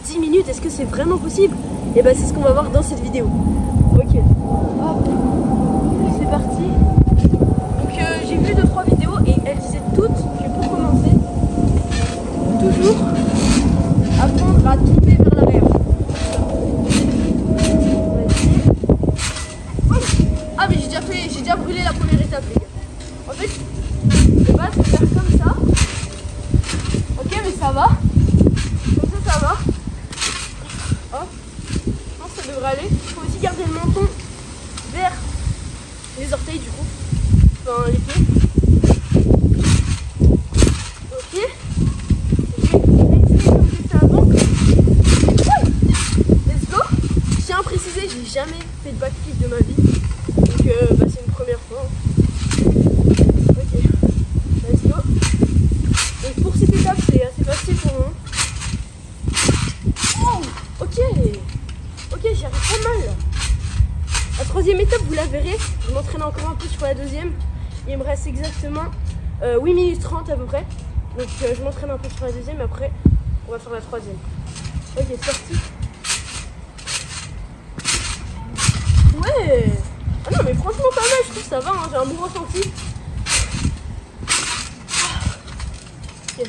10 minutes. Est-ce que c'est vraiment possible? Et bah c'est ce qu'on va voir dans cette vidéo. Ok, hop, c'est parti. Donc j'ai vu 2-3 vidéos et elles disaient toutes que pour commencer, toujours apprendre à tomber vers l'arrière. Ah mais j'ai déjà brûlé la première étape les gars. En fait, de base c'est faire comme ça. Ok mais ça va. Comme ça va. Hop. Je pense que ça devrait aller. Il faut aussi garder le menton vers les orteils du coup. Enfin les pieds. Ok. Je vais essayer comme j'ai fait avant. Let's go. Je tiens à préciser, j'ai jamais fait de backflip de ma vie. Donc bah, c'est une première fois. Ok. Let's go. Donc pour cette étape c'est assez facile pour moi. Oh, ok, j'y arrive pas mal. La troisième étape, vous la verrez. Je m'entraîne encore un peu sur la deuxième. Il me reste exactement 8 minutes 30 à peu près. Donc je m'entraîne un peu sur la deuxième. Après, on va faire la troisième. Ok, c'est parti. Ouais. Ah non, mais franchement pas mal. Je trouve que ça va. Hein. J'ai un bon ressenti. Ok.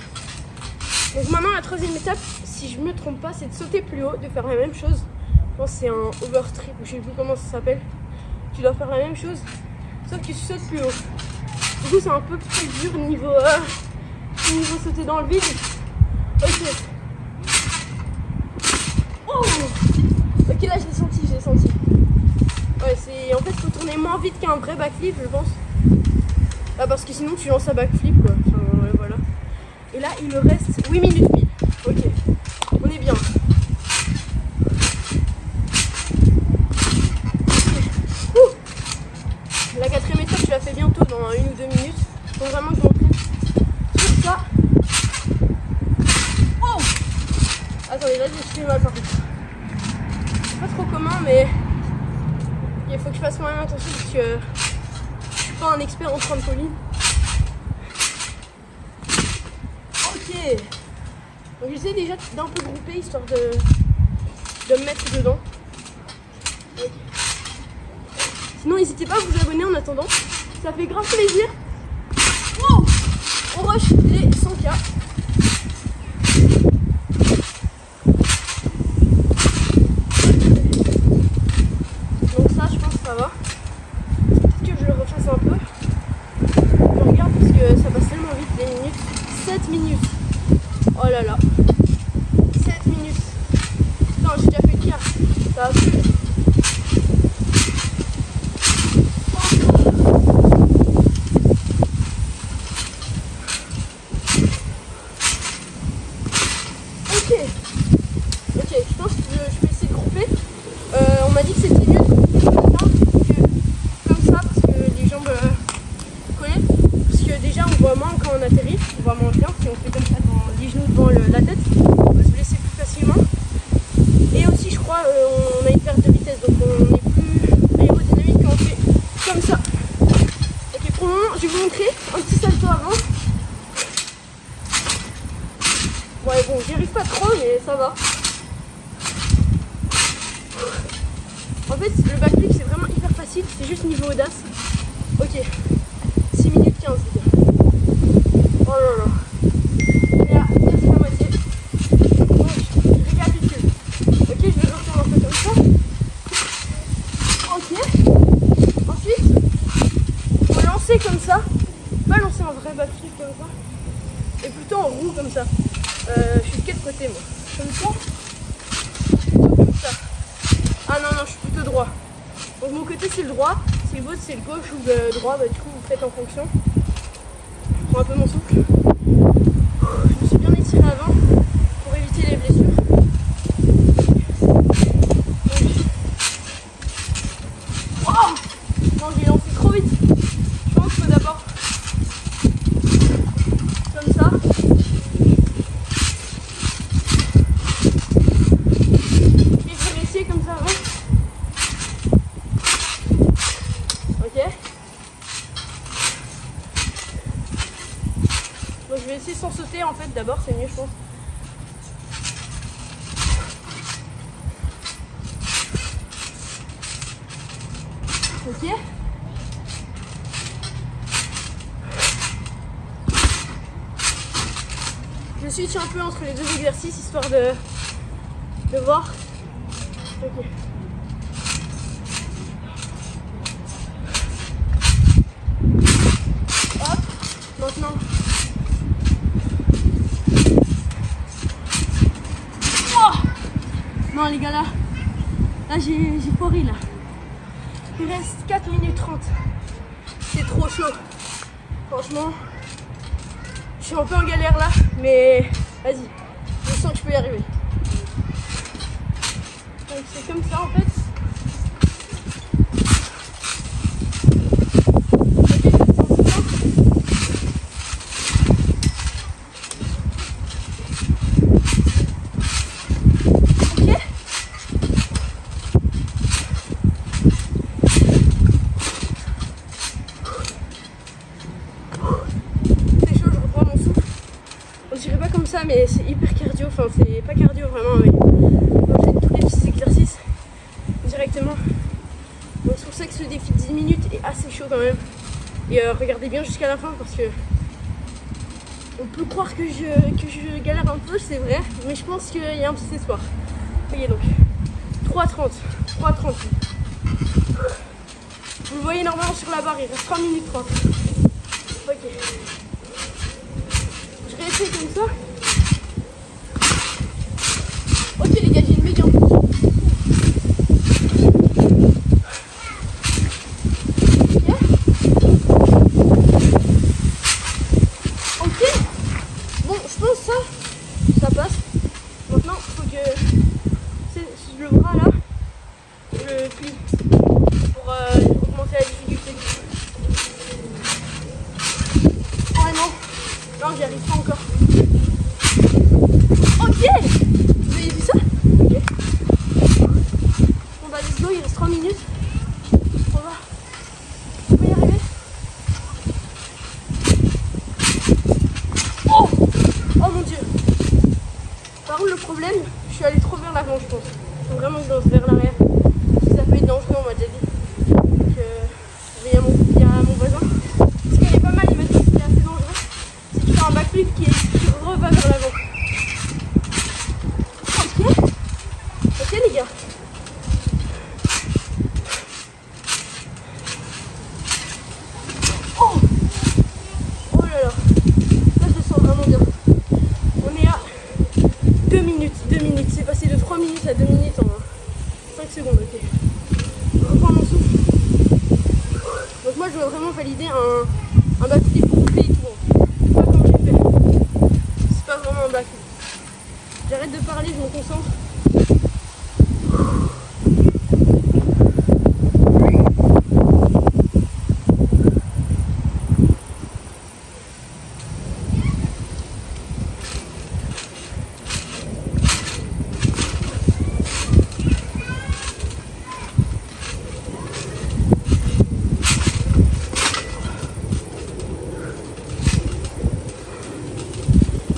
Donc maintenant, la troisième étape, si je me trompe pas, c'est de sauter plus haut, de faire la même chose. Je pense que c'est un overtrip ou je sais plus comment ça s'appelle. Tu dois faire la même chose, sauf que tu sautes plus haut. Du coup, c'est un peu plus dur niveau sauter dans le vide. Ok. Oh. Ok, là, je l'ai senti. Ouais, c'est... En fait, il faut tourner moins vite qu'un vrai backflip, je pense. Ah, parce que sinon, tu lances un backflip, quoi. Enfin, ouais, voilà. Et là, il me reste 8 minutes pile. Ok, on est bien. La quatrième étape, tu la fais bientôt dans 1 ou 2 minutes. Donc vraiment, je m'entraîne sur ça. Oh! Attendez, là, je suis mal par contre. Je sais pas trop comment, mais il faut que je fasse quand même attention parce que je suis pas un expert en trampoline. Ok. Donc j'essaie déjà d'un peu grouper histoire de me mettre dedans. Okay. Sinon n'hésitez pas à vous abonner en attendant. Ça fait grave plaisir. Wow, on rush les 100K. Donc ça je pense que ça va. Peut-être que je le refasse un peu. Je regarde parce que ça passe tellement vite les minutes. 7 minutes. Oh là là. 7 minutes. Non, j'ai déjà fait le quart. Ça va plus. Ok, je pense que je vais essayer de grouper. On m'a dit que c'était mieux de grouper comme ça parce que les jambes collées. Parce que déjà on voit moins quand on atterrit, on voit moins bien. Si on fait comme ça les genoux devant la tête, on va se blesser plus facilement. Et aussi je crois on a une perte de vitesse, donc on est plus aérodynamique quand on fait comme ça. Ok, pour le moment je vais vous montrer un petit salto avant. Ouais bon, j'y arrive pas trop mais ça va. En fait le backflip c'est vraiment hyper facile, c'est juste niveau audace. Ok, 6 minutes 15 les gars. Oh là là. Et là, c'est la moitié. Donc je récapitule. Ok, je vais refaire un peu comme ça. Ok. Ensuite, il faut lancer comme ça. Pas lancer un vrai backflip comme ça. Et plutôt en roue comme ça. Je suis de quel côté moi? Comme ça? Plutôt comme ça. Ah non, je suis plutôt droit. Donc mon côté c'est le droit, si le vôtre c'est le gauche ou le droit, bah du coup vous faites en fonction. Je prends un peu mon souffle. Je me suis bien étiré avant pour éviter les blessures. Oh non, j'ai lancé trop vite. Je pense que d'abord comme ça. Et je vais essayer comme ça avant. Ok. Donc je vais essayer sans sauter en fait d'abord, c'est mieux je pense. Ok. Je switch un peu entre les deux exercices histoire de voir. Ok. Hop. Maintenant. Oh non les gars là j'ai foiré là. Il reste 4 minutes 30. C'est trop chaud. Franchement, je suis un peu en galère là, mais vas-y, je sens que je peux y arriver. Donc c'est comme ça en fait. Mais c'est hyper cardio, enfin c'est pas cardio vraiment, mais on fait tous les petits exercices directement. Donc c'est pour ça que ce défi de 10 minutes est assez chaud quand même. Et regardez bien jusqu'à la fin parce que on peut croire que je galère un peu, c'est vrai, mais je pense qu'il y a un petit espoir. Voyez donc 3,30. Vous le voyez normalement sur la barre, il reste 3 minutes 30. Ok. Je réessaye comme ça. Ok les gars, j'ai une méga impulsion. Ok. Bon, je pense que ça passe. Maintenant, il faut que le bras là, je le plie pour augmenter la difficulté. Oh non, non, j'y arrive pas encore. Ok. Vous avez vu ça? Ok. Bon bah let's go, il reste 3 minutes. On va y arriver. Oh mon dieu. Par contre le problème, je suis allé trop vers l'avant je pense. Il faut vraiment que je lance vers l'arrière. Ça peut être dangereux, on m'a déjà dit. Donc il y a mon voisin. Ce qui est pas mal, il m'a dit que c'était assez dangereux. C'est de faire un backflip qui reva vers l'avant. Ok les gars. Oh là là. Là je le sens vraiment bien. On est à 2 minutes. C'est passé de 3 minutes à 2 minutes en 5 secondes. Ok. Je reprends mon souffle. Donc moi je dois vraiment valider un backflip complet et tout. Pas comme j'ai fait. C'est pas vraiment un backflip. J'arrête de parler, je me concentre.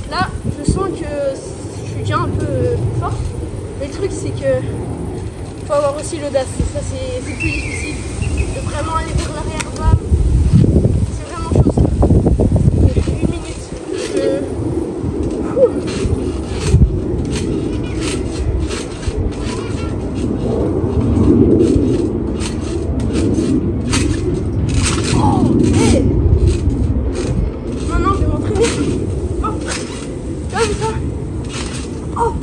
Là, je sens que je suis déjà un peu plus fort. Mais le truc, c'est que faut avoir aussi l'audace. Et ça, c'est plus difficile. De vraiment aller vers l'arrière bas. C'est vraiment chaud ça. Ok, 1 minute. Oh, hey. Maintenant, je vais m'entraîner. Hop. Là, vu ça. Hop.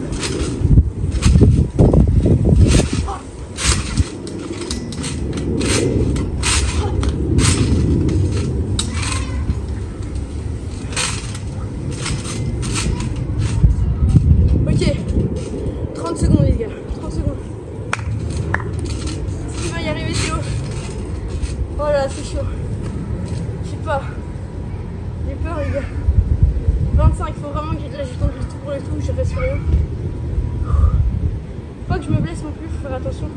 Ok, 30 secondes les gars, 30 secondes. Est-ce qu'il va y arriver Théo? Oh là, c'est chaud. Je sais pas. J'ai peur les gars. 25, il faut vraiment que là je tente le tour et tout, je reste sur rien. Faut pas que je me blesse non plus, faut faire attention.